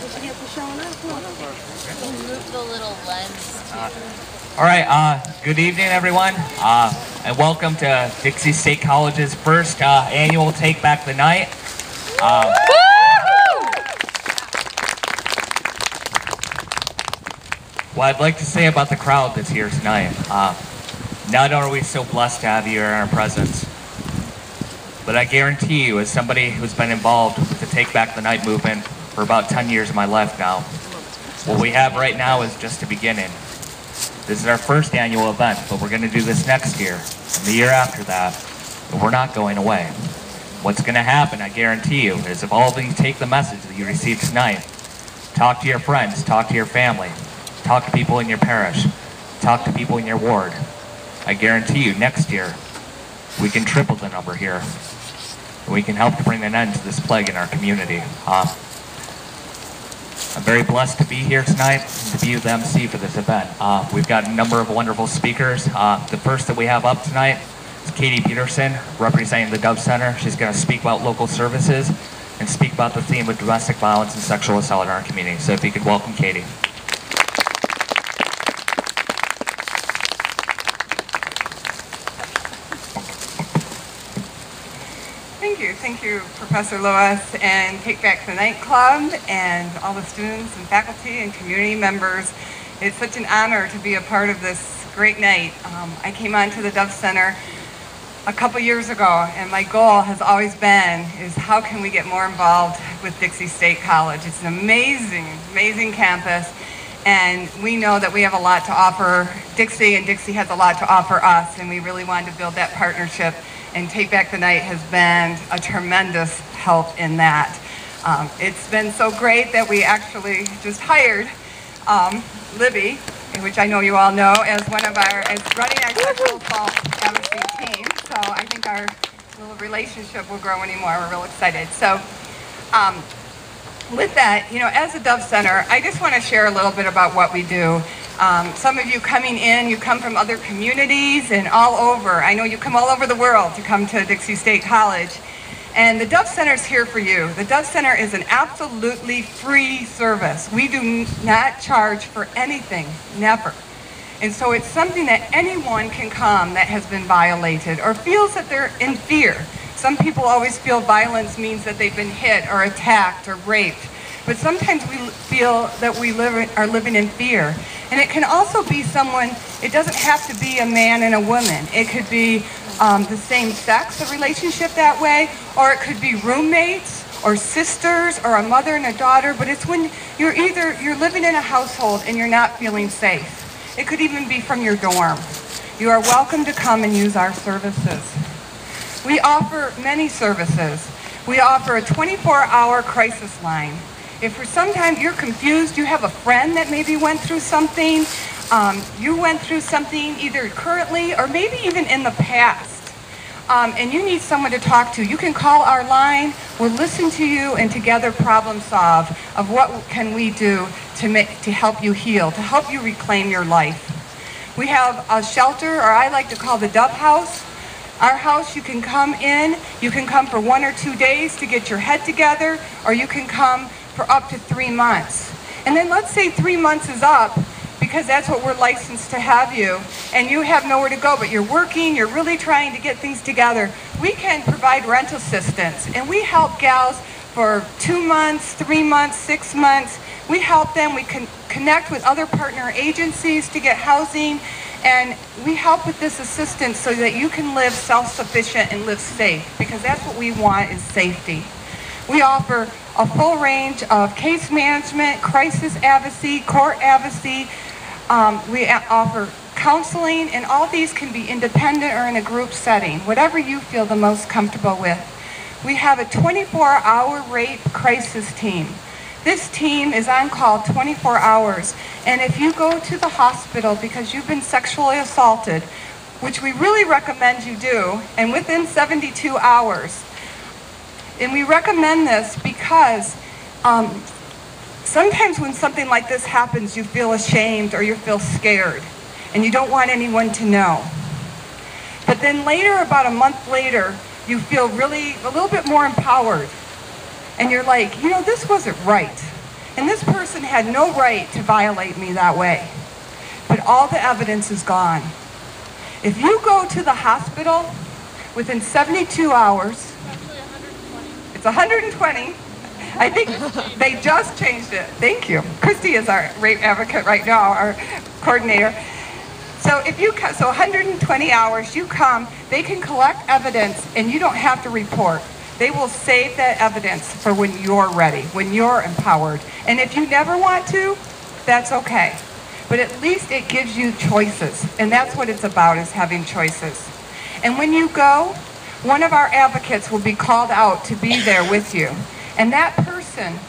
Move the little lens. All right, good evening, everyone, and welcome to Dixie State College's first annual Take Back the Night. What I'd like to say about the crowd that's here tonight, not only are we so blessed to have you in our presence, but I guarantee you, as somebody who's been involved with the Take Back the Night movement for about 10 years of my life now, what we have right now is just a beginning. This is our first annual event, but we're going to do this next year, and the year after that, but we're not going away. What's going to happen, I guarantee you, is if all of you take the message that you received tonight, talk to your friends, talk to your family, talk to people in your parish, talk to people in your ward, I guarantee you, next year, we can triple the number here. We can help to bring an end to this plague in our community. I'm very blessed to be here tonight and to be the MC for this event. We've got a number of wonderful speakers. The first that we have up tonight is Katie Peterson, representing the Dove Center. She's going to speak about local services and speak about the theme of domestic violence and sexual assault in our community. So if you could welcome Katie. Thank you, Professor Lois and Take Back the Night Club and all the students and faculty and community members. It's such an honor to be a part of this great night. I came onto the Dove Center a couple years ago, and my goal has always been is how can we get more involved with Dixie State College. It's an amazing, amazing campus, and we know that we have a lot to offer Dixie, and Dixie has a lot to offer us, and we really wanted to build that partnership. And Take Back the Night has been a tremendous help in that. It's been so great that we actually just hired Libby, which I know you all know, as running our sexual assault advocacy team. So I think our little relationship will grow anymore. We're real excited. So with that, as a Dove Center, I just want to share a little bit about what we do. Some of you coming in, you come from other communities and all over. I know you come all over the world to come to Dixie State College. And the Dove Center is here for you. The Dove Center is an absolutely free service. We do not charge for anything, never. And so it's something that anyone can come that has been violated or feels that they're in fear. Some people always feel violence means that they've been hit or attacked or raped. But sometimes we feel that we are living in fear. And it can also be someone, it doesn't have to be a man and a woman. It could be the same sex, a relationship that way, or it could be roommates or sisters or a mother and a daughter, but it's when you're living in a household and you're not feeling safe. It could even be from your dorm. You are welcome to come and use our services. We offer many services. We offer a 24-hour crisis line. If for some time you're confused, you have a friend that maybe went through something, you went through something either currently or maybe even in the past, and you need someone to talk to, you can call our line, we'll listen to you and together problem solve of what can we do to help you heal, to help you reclaim your life. We have a shelter, or I like to call the Dove House. Our house, you can come in, you can come for 1 or 2 days to get your head together, or you can come for up to 3 months. And then let's say 3 months is up, because that's what we're licensed to have you, and you have nowhere to go, but you're working, you're really trying to get things together. We can provide rental assistance, and we help gals for 2 months, 3 months, 6 months. We help them, we can connect with other partner agencies to get housing, and we help with this assistance so that you can live self-sufficient and live safe, because that's what we want is safety. We offer a full range of case management, crisis advocacy, court advocacy. We offer counseling, and all these can be independent or in a group setting, whatever you feel the most comfortable with. We have a 24-hour rape crisis team. This team is on call 24 hours, and if you go to the hospital because you've been sexually assaulted, which we really recommend you do, and within 72 hours, and we recommend this because sometimes when something like this happens, you feel ashamed or you feel scared, and you don't want anyone to know. But then later, about a month later, you feel really a little bit more empowered. And you're like, this wasn't right. And this person had no right to violate me that way. But all the evidence is gone. If you go to the hospital within 72 hours, it's 120. I think they just changed it. Thank you. Christy is our rape advocate right now, our coordinator. So if you come, so 120 hours, you come, they can collect evidence and you don't have to report. They will save that evidence for when you're ready, when you're empowered. And if you never want to, that's okay. But at least it gives you choices. And that's what it's about, is having choices. And when you go, one of our advocates will be called out to be there with you. And that person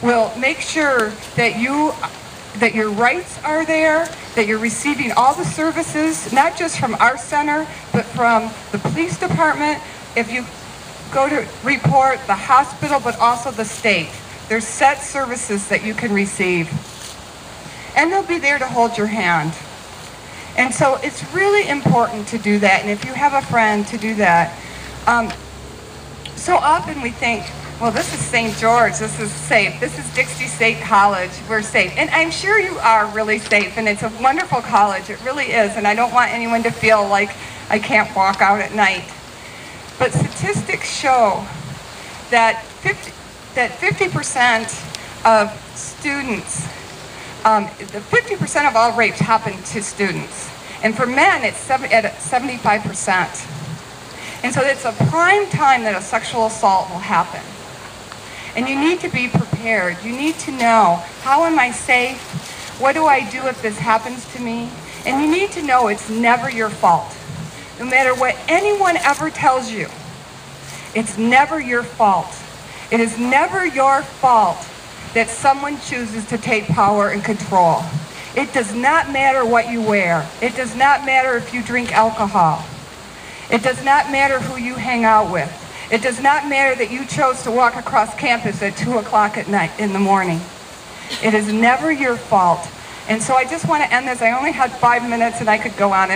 will make sure that your rights are there, that you're receiving all the services, not just from our center, but from the police department. If you go to report, the hospital, but also the state. There's set services that you can receive. And they'll be there to hold your hand. And so it's really important to do that. And if you have a friend, to do that. So often we think, well, this is St. George, this is safe. This is Dixie State College, we're safe. And I'm sure you are really safe, and it's a wonderful college, it really is. And I don't want anyone to feel like I can't walk out at night. But statistics show that 50% of students, 50% of all rapes happen to students. And for men, it's at 75%. And so it's a prime time that a sexual assault will happen. And you need to be prepared. You need to know, how am I safe? What do I do if this happens to me? And you need to know it's never your fault. No matter what anyone ever tells you, it's never your fault. It is never your fault that someone chooses to take power and control. It does not matter what you wear. It does not matter if you drink alcohol. It does not matter who you hang out with. It does not matter that you chose to walk across campus at 2 o'clock at night in the morning. It is never your fault. And so I just want to end this. I only had 5 minutes and I could go on,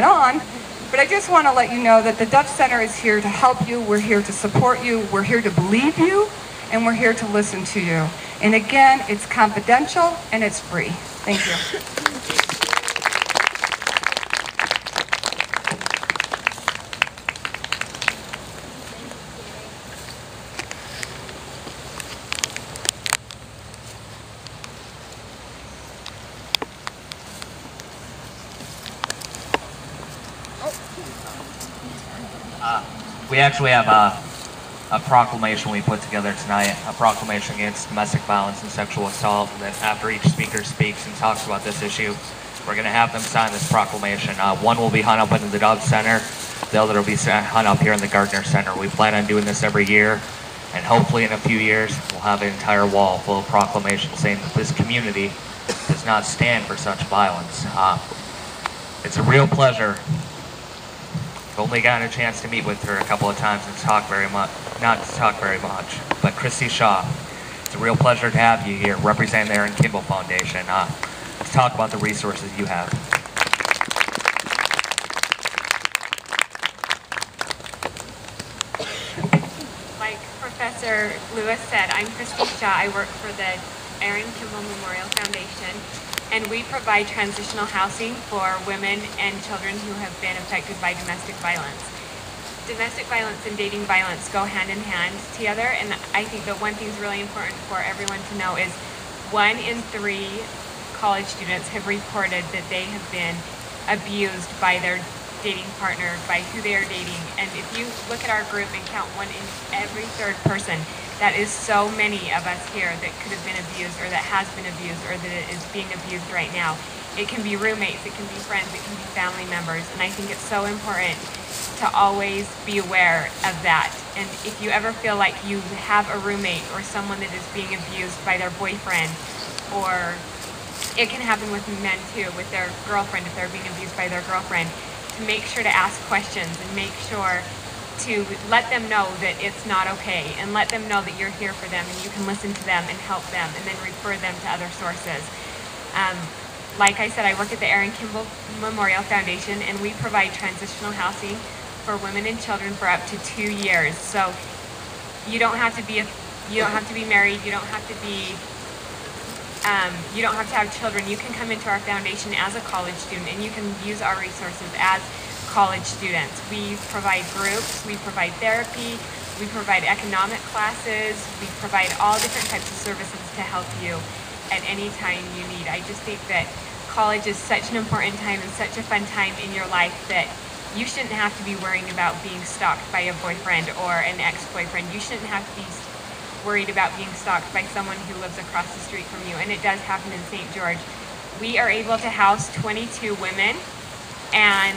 but I just want to let you know that the Dove Center is here to help you. We're here to support you. We're here to believe you, and we're here to listen to you. And again, it's confidential and it's free. Thank you. We actually have a proclamation we put together tonight, a proclamation against domestic violence and sexual assault, and then after each speaker speaks and talks about this issue, we're going to have them sign this proclamation. One will be hung up in the Dove Center, the other will be hung up here in the Gardner Center. We plan on doing this every year, and hopefully in a few years we'll have an entire wall full of proclamations saying that this community does not stand for such violence. It's a real pleasure. I've only gotten a chance to meet with her a couple of times and not to talk very much, but Christy Shaw, it's a real pleasure to have you here representing the Aaron Kimball Foundation. Let's talk about the resources you have. Like Professor Lewis said, I'm Christy Shaw. I work for the Aaron Kimball Memorial Foundation, and we provide transitional housing for women and children who have been affected by domestic violence. Domestic violence and dating violence go hand in hand together, and I think the one thing is really important for everyone to know is 1 in 3 college students have reported that they have been abused by their dating partner, by who they are dating. And if you look at our group and count 1 in every 3rd person, that is so many of us here that could have been abused, or that has been abused, or that is being abused right now. It can be roommates, it can be friends, it can be family members, and I think it's so important to always be aware of that. And if you ever feel like you have a roommate or someone that is being abused by their boyfriend, or it can happen with men too, with their girlfriend, if they're being abused by their girlfriend, to make sure to ask questions and make sure to let them know that it's not okay, and let them know that you're here for them and you can listen to them and help them, and then refer them to other sources. Like I said, I work at the Aaron Kimball Memorial Foundation, and we provide transitional housing for women and children for up to 2 years. So you don't have to be married, you don't have to be You don't have to have children. You can come into our foundation as a college student, and you can use our resources as college students. We provide groups, we provide therapy, we provide economic classes, we provide all different types of services to help you at any time you need. I just think that college is such an important time and such a fun time in your life that you shouldn't have to be worrying about being stalked by a boyfriend or an ex-boyfriend. You shouldn't have to be worried about being stalked by someone who lives across the street from you, and it does happen in St. George. We are able to house 22 women, and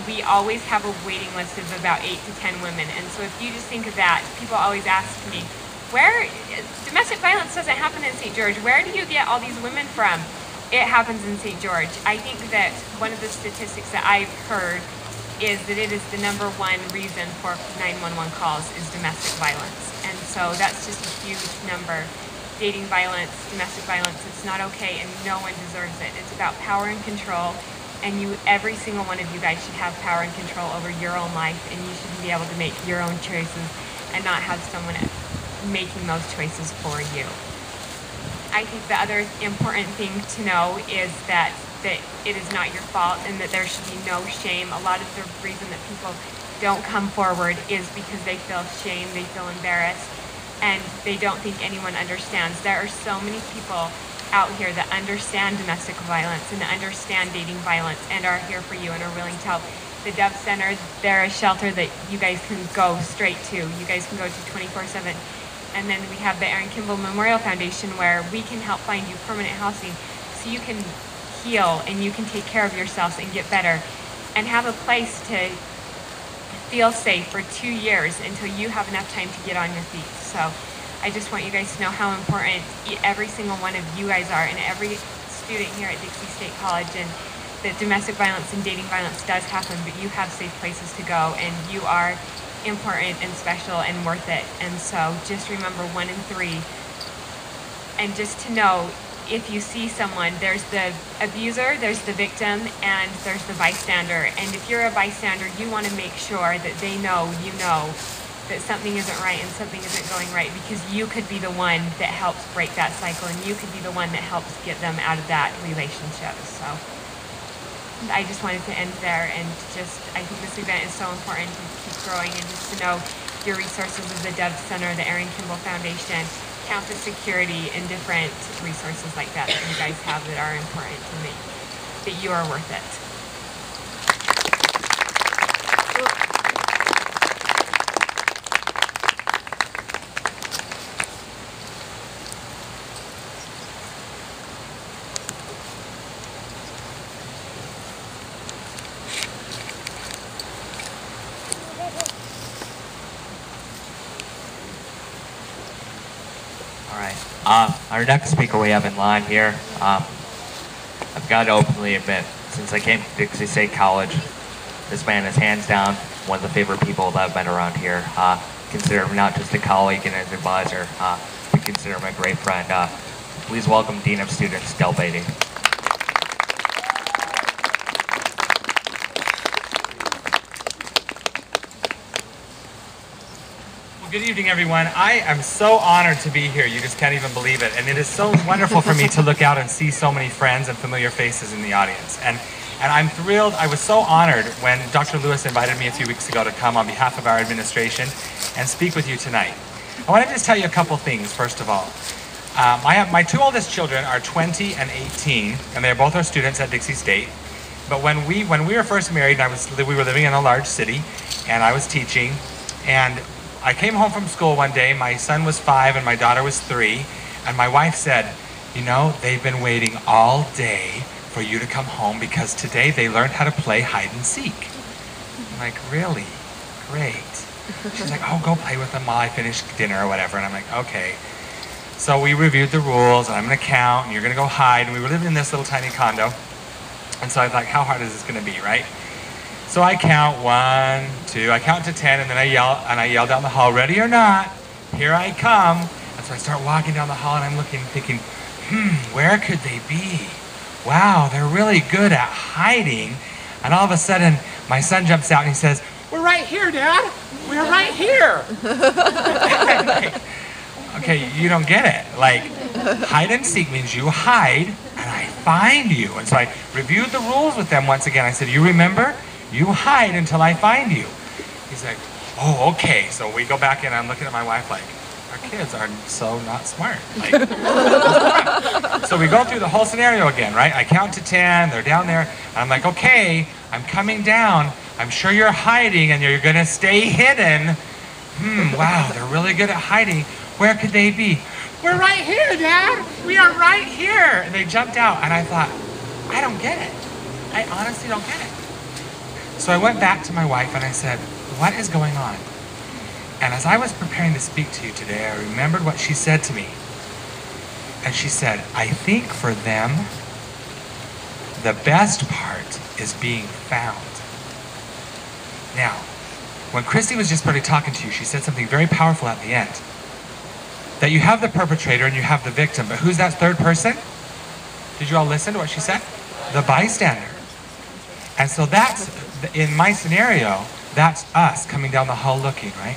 we always have a waiting list of about 8 to 10 women. And so if you just think of that, people always ask me, domestic violence doesn't happen in St. George. Where do you get all these women from? It happens in St. George. I think that one of the statistics that I've heard is that it is the #1 reason for 911 calls is domestic violence. And so that's just a huge number. Dating violence, domestic violence, it's not okay, and no one deserves it. It's about power and control, and every single one of you guys should have power and control over your own life, and you should be able to make your own choices and not have someone making those choices for you. I think the other important thing to know is that it is not your fault and that there should be no shame. A lot of the reason that people don't come forward is because they feel shame, they feel embarrassed, and they don't think anyone understands. There are so many people out here that understand domestic violence and understand dating violence and are here for you and are willing to help. The Dove Center, they're a shelter that you guys can go straight to. You guys can go to 24/7. And then we have the Aaron Kimball Memorial Foundation, where we can help find you permanent housing so you can heal and you can take care of yourselves and get better and have a place to feel safe for 2 years until you have enough time to get on your feet. So I just want you guys to know how important every single one of you guys are, and every student here at Dixie State College, and that domestic violence and dating violence does happen, but you have safe places to go, and you are important and special and worth it. And so just remember 1 and 3, and just to know, if you see someone, there's the abuser, there's the victim, and there's the bystander. And if you're a bystander, you want to make sure that they know you know that something isn't right and something isn't going right, because you could be the one that helps break that cycle, and you could be the one that helps get them out of that relationship. So I just wanted to end there, and I think this event is so important to keep growing, and just to know your resources of the Dove Center, the Aaron Kimball Foundation, campus security, and different resources like that that you guys have that are important to me, that you are worth it. All right. Our next speaker we have in line here, I've got to openly admit, since I came to Dixie State College, this man is hands down one of the favorite people that I've met around here. Consider him not just a colleague and an advisor, but consider him a great friend. Please welcome Dean of Students, Del Beatty. Good evening, everyone. I am so honored to be here. You just can't even believe it. And it is so wonderful for me to look out and see so many friends and familiar faces in the audience. And I'm thrilled. I was so honored when Dr. Lewis invited me a few weeks ago to come on behalf of our administration and speak with you tonight. I want to just tell you a couple things, first of all. My 2 oldest children are 20 and 18, and they both are students at Dixie State. But when we were first married, we were living in a large city, and I was teaching, and I came home from school one day. My son was 5 and my daughter was 3, and my wife said, "You know, they've been waiting all day for you to come home because today they learned how to play hide and seek." I'm like, "Really? Great." She's like, "Oh, go play with them while I finish dinner or whatever." And I'm like, "Okay." So we reviewed the rules, and I'm going to count, and you're going to go hide. And we were living in this little tiny condo, and so I thought, how hard is this going to be, right? So I count 1, 2, I count to 10, and then I yell down the hall, "Ready or not, here I come." And so I start walking down the hall, and I'm looking, thinking, where could they be? Wow, they're really good at hiding. And all of a sudden, my son jumps out and he says, "We're right here, Dad. We're right here." Okay, you don't get it. Like, Hide and seek means you hide and I find you. And so I reviewed the rules with them once again. I said, you remember? You hide until I find you. He's like, oh, okay. So we go back in. I'm looking at my wife like, our kids are so not smart. Like, so we go through the whole scenario again, right? I count to 10. They're down there. And I'm like, okay, I'm coming down. I'm sure you're hiding and you're going to stay hidden. Wow, they're really good at hiding. Where could they be? We're right here, Dad. We are right here. And they jumped out, and I thought, I don't get it. I honestly don't get it. So I went back to my wife, and I said, what is going on? And as I was preparing to speak to you today, I remembered what she said to me. And she said, I think for them, the best part is being found. Now, when Christy was just barely talking to you, she said something very powerful at the end. That you have the perpetrator and you have the victim, but who's that third person? Did you all listen to what she said? The bystander. And so that's, in my scenario, that's us coming down the hall looking, right?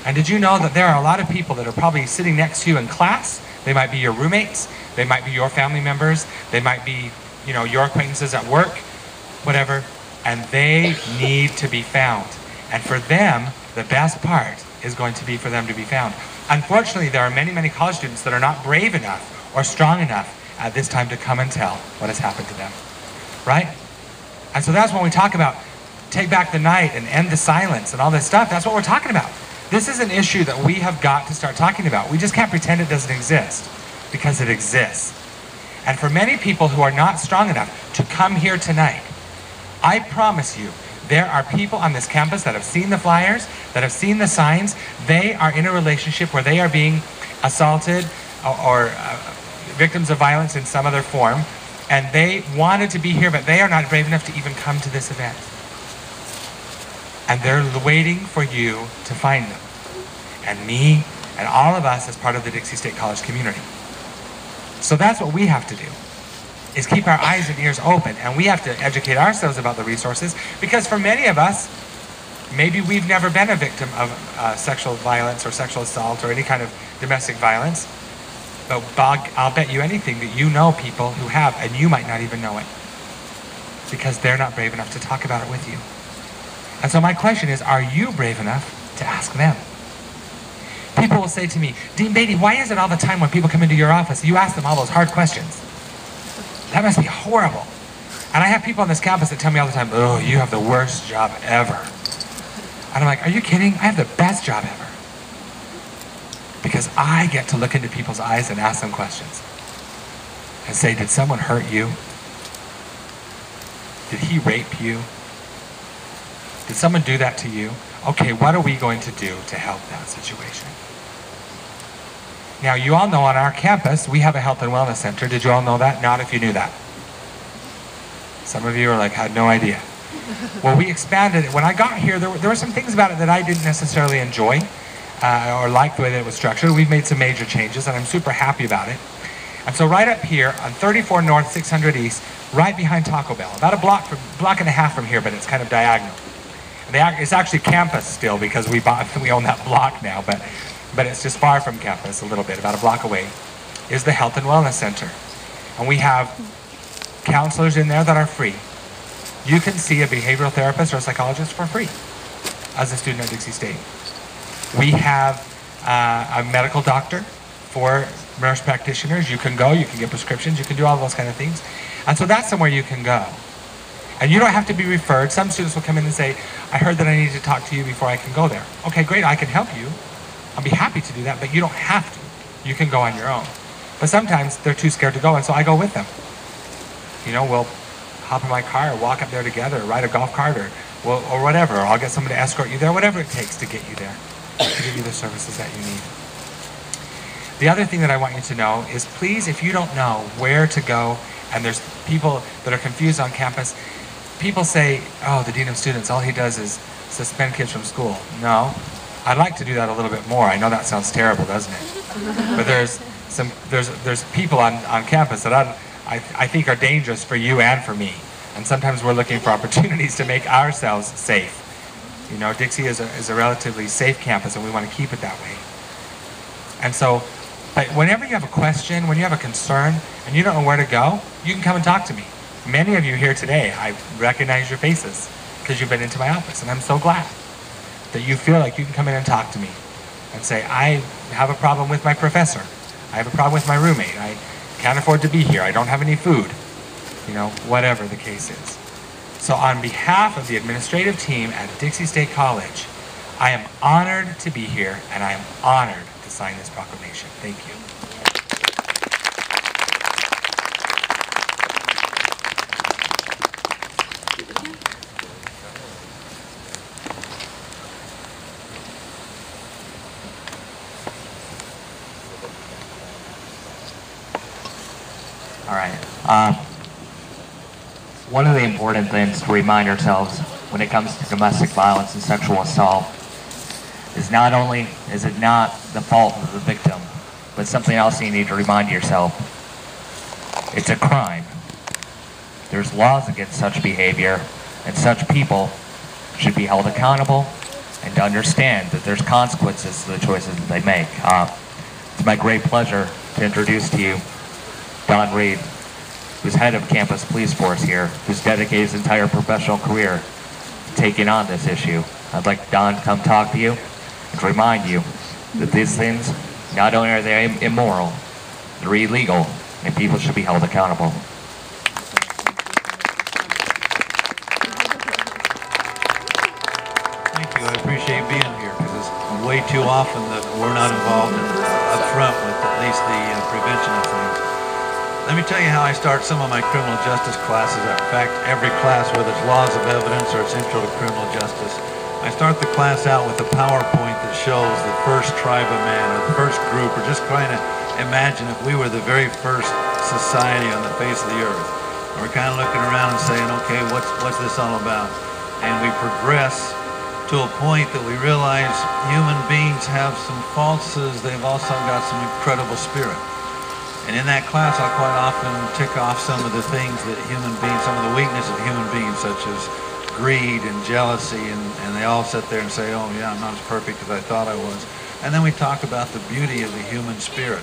And did you know that there are a lot of people that are probably sitting next to you in class? They might be your roommates, they might be your family members, they might be, you know, your acquaintances at work, whatever, and they need to be found. And for them, the best part is going to be for them to be found. Unfortunately, there are many, many college students that are not brave enough or strong enough at this time to come and tell what has happened to them, right? And so that's when we talk about take back the night and end the silence and all this stuff. That's what we're talking about. This is an issue that we have got to start talking about. We just can't pretend it doesn't exist, because it exists. And for many people who are not strong enough to come here tonight, I promise you, there are people on this campus that have seen the flyers, that have seen the signs. They are in a relationship where they are being assaulted or victims of violence in some other form, and they wanted to be here, but they are not brave enough to even come to this event. And they're waiting for you to find them, and me, and all of us as part of the Dixie State College community. So that's what we have to do, is keep our eyes and ears open, and we have to educate ourselves about the resources, because for many of us, maybe we've never been a victim of sexual violence or sexual assault or any kind of domestic violence, but I'll bet you anything that you know people who have, and you might not even know it, because they're not brave enough to talk about it with you. And so my question is, are you brave enough to ask them? People will say to me, Dean Beatty, why is it all the time when people come into your office, you ask them all those hard questions? That must be horrible. And I have people on this campus that tell me all the time, oh, you have the worst job ever. And I'm like, are you kidding? I have the best job ever. Because I get to look into people's eyes and ask them questions. And say, did someone hurt you? Did he rape you? Did someone do that to you? Okay, what are we going to do to help that situation? Now, you all know on our campus, we have a health and wellness center. Did you all know that? Not if you knew that. Some of you are like, had no idea. Well, we expanded it. When I got here, there were some things about it that I didn't necessarily enjoy or like the way that it was structured. We've made some major changes, and I'm super happy about it. And so right up here on 34 North, 600 East, right behind Taco Bell, about a block and a half from here, but it's kind of diagonal. It's actually campus still, because we own that block now, but it's just far from campus a little bit, about a block away, is the Health and Wellness Center. And we have counselors in there that are free. You can see a behavioral therapist or a psychologist for free as a student at Dixie State. We have a medical doctor for nurse practitioners. You can go, you can get prescriptions, you can do all those kind of things. And so that's somewhere you can go. And you don't have to be referred. Some students will come in and say, I heard that I need to talk to you before I can go there. Okay, great, I can help you. I'll be happy to do that, but you don't have to. You can go on your own. But sometimes they're too scared to go, and so I go with them. You know, we'll hop in my car, or walk up there together, or ride a golf cart, or whatever. Or I'll get someone to escort you there, whatever it takes to get you there, to give you the services that you need. The other thing that I want you to know is, please, if you don't know where to go, and there's people that are confused on campus, people say, oh, the Dean of Students, all he does is suspend kids from school. No, I'd like to do that a little bit more. I know that sounds terrible, doesn't it? But there's people on campus that I think are dangerous for you and for me. And sometimes we're looking for opportunities to make ourselves safe. You know, Dixie is a relatively safe campus, and we want to keep it that way. And so But whenever you have a question, when you have a concern, and you don't know where to go, you can come and talk to me. Many of you here today, I recognize your faces because you've been into my office, and I'm so glad that you feel like you can come in and talk to me and say, I have a problem with my professor. I have a problem with my roommate. I can't afford to be here. I don't have any food. You know, whatever the case is. So on behalf of the administrative team at Dixie State College, I am honored to be here, and I am honored to sign this proclamation. Thank you. All right. One of the important things to remind ourselves when it comes to domestic violence and sexual assault is not only is it not the fault of the victim, but something else you need to remind yourself. It's a crime. There's laws against such behavior, and such people should be held accountable and to understand that there's consequences to the choices that they make. It's my great pleasure to introduce to you Don Reed, who's head of campus police force here, who's dedicated his entire professional career to taking on this issue. I'd like Don to come talk to you and to remind you that these things, not only are they immoral, they're illegal, and people should be held accountable. Thank you. I appreciate being here because it's way too often that we're not involved up front with at least the prevention of things. Let me tell you how I start some of my criminal justice classes. In fact, every class, whether it's laws of evidence or it's intro to criminal justice, I start the class out with a PowerPoint that shows the first tribe of man or the first group, or just trying to imagine if we were the very first society on the face of the earth. And we're kind of looking around and saying, okay, what's this all about? And we progress to a point that we realize human beings have some faults, they've also got some incredible spirit. And in that class, I'll quite often tick off some of the things that human beings, some of the weaknesses of human beings, such as greed and jealousy, and they all sit there and say, oh yeah, I'm not as perfect as I thought I was. And then we talk about the beauty of the human spirit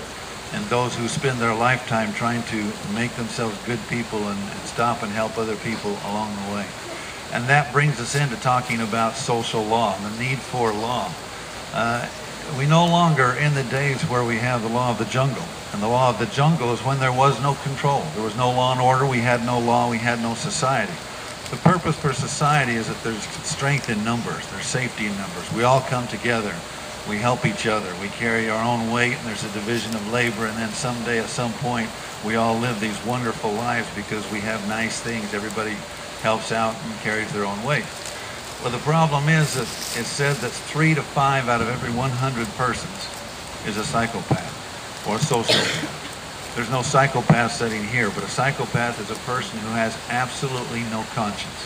and those who spend their lifetime trying to make themselves good people and stop and help other people along the way. And that brings us into talking about social law and the need for law. We no longer in the days where we have the law of the jungle. And the law of the jungle is when there was no control. There was no law and order, we had no law, we had no society. The purpose for society is that there's strength in numbers, there's safety in numbers. We all come together, we help each other, we carry our own weight, and there's a division of labor, and then someday at some point we all live these wonderful lives because we have nice things. Everybody helps out and carries their own weight. Well, the problem is that it's said that 3 to 5 out of every 100 persons is a psychopath or a sociopath. There's no psychopath sitting here, but a psychopath is a person who has absolutely no conscience.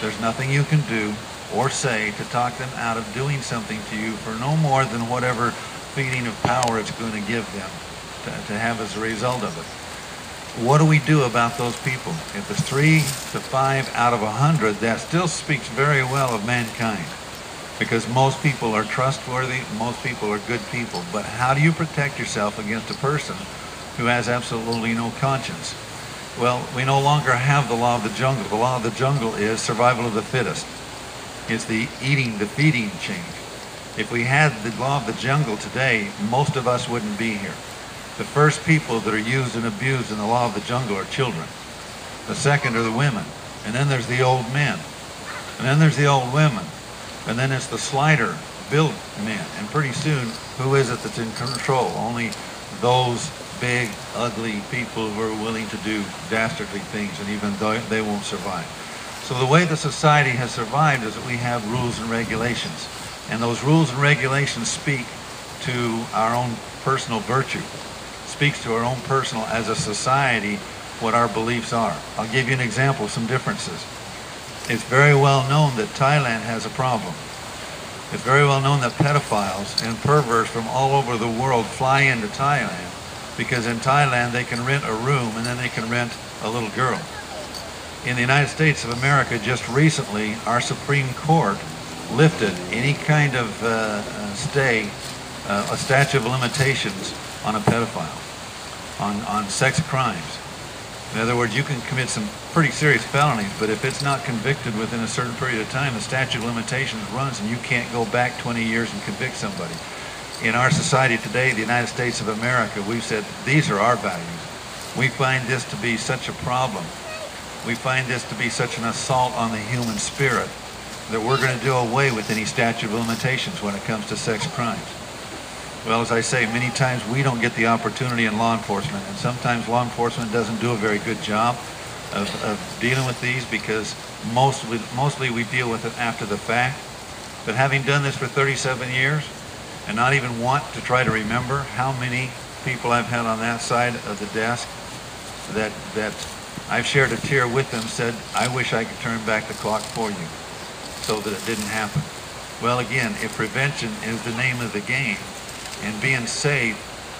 There's nothing you can do or say to talk them out of doing something to you for no more than whatever feeling of power it's going to give them to have as a result of it. What do we do about those people? If it's 3 to 5 out of 100, that still speaks very well of mankind, because most people are trustworthy, most people are good people. But how do you protect yourself against a person who has absolutely no conscience? Well, we no longer have the law of the jungle. The law of the jungle is survival of the fittest. It's the eating, the feeding chain. If we had the law of the jungle today, most of us wouldn't be here. The first people that are used and abused in the law of the jungle are children. The second are the women. And then there's the old men. And then there's the old women. And then it's the slighter, built men. And pretty soon, who is it that's in control? Only those big, ugly people who are willing to do dastardly things, and even though they won't survive. So the way the society has survived is that we have rules and regulations. And those rules and regulations speak to our own personal virtue, speaks to our own personal, as a society, what our beliefs are. I'll give you an example of some differences. It's very well known that Thailand has a problem. It's very well known that pedophiles and perverts from all over the world fly into Thailand, because in Thailand they can rent a room and then they can rent a little girl. In the United States of America, just recently, our Supreme Court lifted any kind of a statute of limitations on a pedophile, on sex crimes. In other words, you can commit some pretty serious felonies, but if it's not convicted within a certain period of time, the statute of limitations runs and you can't go back 20 years and convict somebody. In our society today, the United States of America, we've said these are our values. We find this to be such a problem. We find this to be such an assault on the human spirit that we're going to do away with any statute of limitations when it comes to sex crimes. Well, as I say, many times we don't get the opportunity in law enforcement, and sometimes law enforcement doesn't do a very good job of dealing with these because mostly we deal with it after the fact. But having done this for 37 years and not even want to try to remember how many people I've had on that side of the desk that I've shared a tear with them, said, I wish I could turn back the clock for you so that it didn't happen. Well, again, if prevention is the name of the game and being safe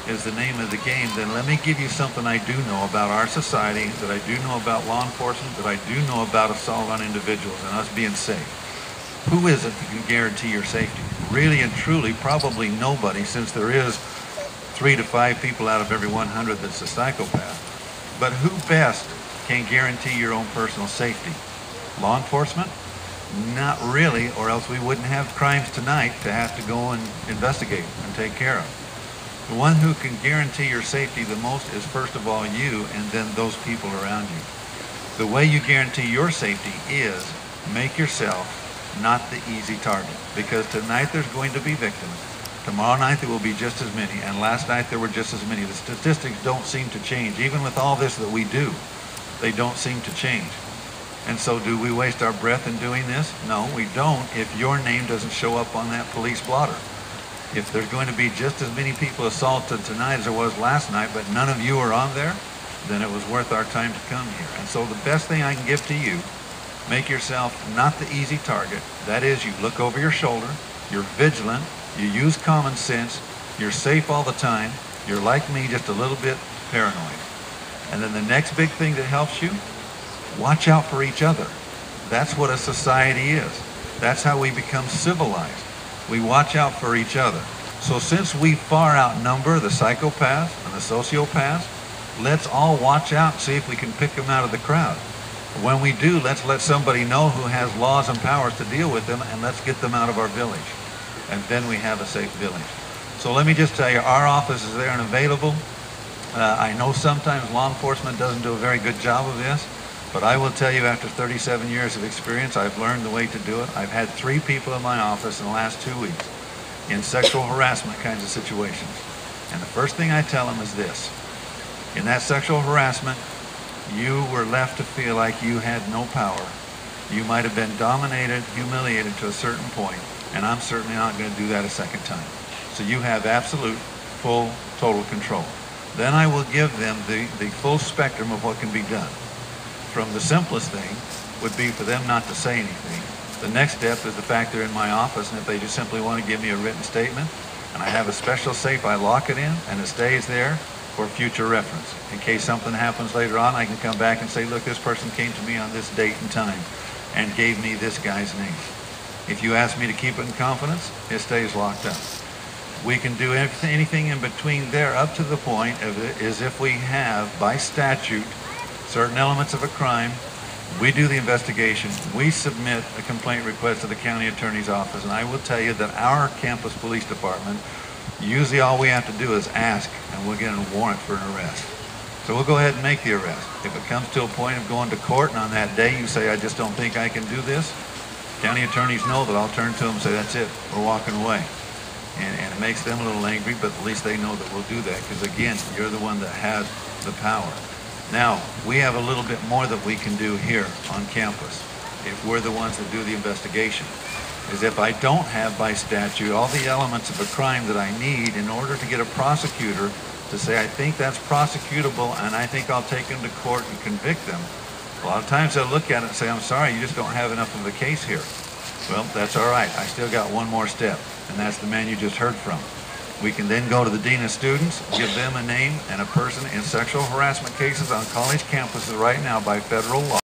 is the name of the game, then let me give you something I do know about our society, that I do know about law enforcement, that I do know about assault on individuals and us being safe. Who is it that can guarantee your safety? Really and truly, probably nobody, since there is 3 to 5 people out of every 100 that's a psychopath. But who best can guarantee your own personal safety? Law enforcement? Not really, or else we wouldn't have crimes tonight to have to go and investigate and take care of. The one who can guarantee your safety the most is first of all you, and then those people around you. The way you guarantee your safety is make yourself not the easy target, because tonight there's going to be victims. Tomorrow night there will be just as many, and last night there were just as many. The statistics don't seem to change. Even with all this that we do, they don't seem to change. And so do we waste our breath in doing this? No, we don't if your name doesn't show up on that police blotter. If there's going to be just as many people assaulted tonight as there was last night, but none of you are on there, then it was worth our time to come here. And so the best thing I can give to you, make yourself not the easy target. That is, you look over your shoulder, you're vigilant, you use common sense, you're safe all the time, you're like me, just a little bit paranoid. And then the next big thing that helps you, watch out for each other. That's what a society is. That's how we become civilized. We watch out for each other. So since we far outnumber the psychopaths and the sociopaths, let's all watch out and see if we can pick them out of the crowd. When we do, let's let somebody know who has laws and powers to deal with them, and let's get them out of our village. And then we have a safe village. So let me just tell you, our office is there and available. I know sometimes law enforcement doesn't do a very good job of this, but I will tell you, after 37 years of experience, I've learned the way to do it. I've had 3 people in my office in the last 2 weeks in sexual harassment kinds of situations. And the first thing I tell them is this: in that sexual harassment, you were left to feel like you had no power. You might have been dominated, humiliated to a certain point, and I'm certainly not going to do that a second time. So you have absolute, full, total control. Then I will give them the full spectrum of what can be done. From the simplest thing would be for them not to say anything. The next step is the fact they're in my office, and if they just simply want to give me a written statement, and I have a special safe, I lock it in, and it stays there for future reference. In case something happens later on, I can come back and say, look, this person came to me on this date and time and gave me this guy's name. If you ask me to keep it in confidence, it stays locked up. We can do anything in between there up to the point of it is if we have, by statute, certain elements of a crime, we do the investigation, we submit a complaint request to the county attorney's office, and I will tell you that our campus police department, usually all we have to do is ask, and we'll get a warrant for an arrest. So we'll go ahead and make the arrest. If it comes to a point of going to court, and on that day you say, I just don't think I can do this, county attorneys know that I'll turn to them and say, that's it, we're walking away. And it makes them a little angry, but at least they know that we'll do that, because again, you're the one that has the power. Now, we have a little bit more that we can do here on campus, if we're the ones that do the investigation, is if I don't have by statute all the elements of a crime that I need in order to get a prosecutor to say, I think that's prosecutable and I think I'll take them to court and convict them. A lot of times they'll look at it and say, I'm sorry, you just don't have enough of a case here. Well, that's all right. I still got one more step, and that's the man you just heard from. We can then go to the dean of students, give them a name and a person in sexual harassment cases on college campuses right now by federal law.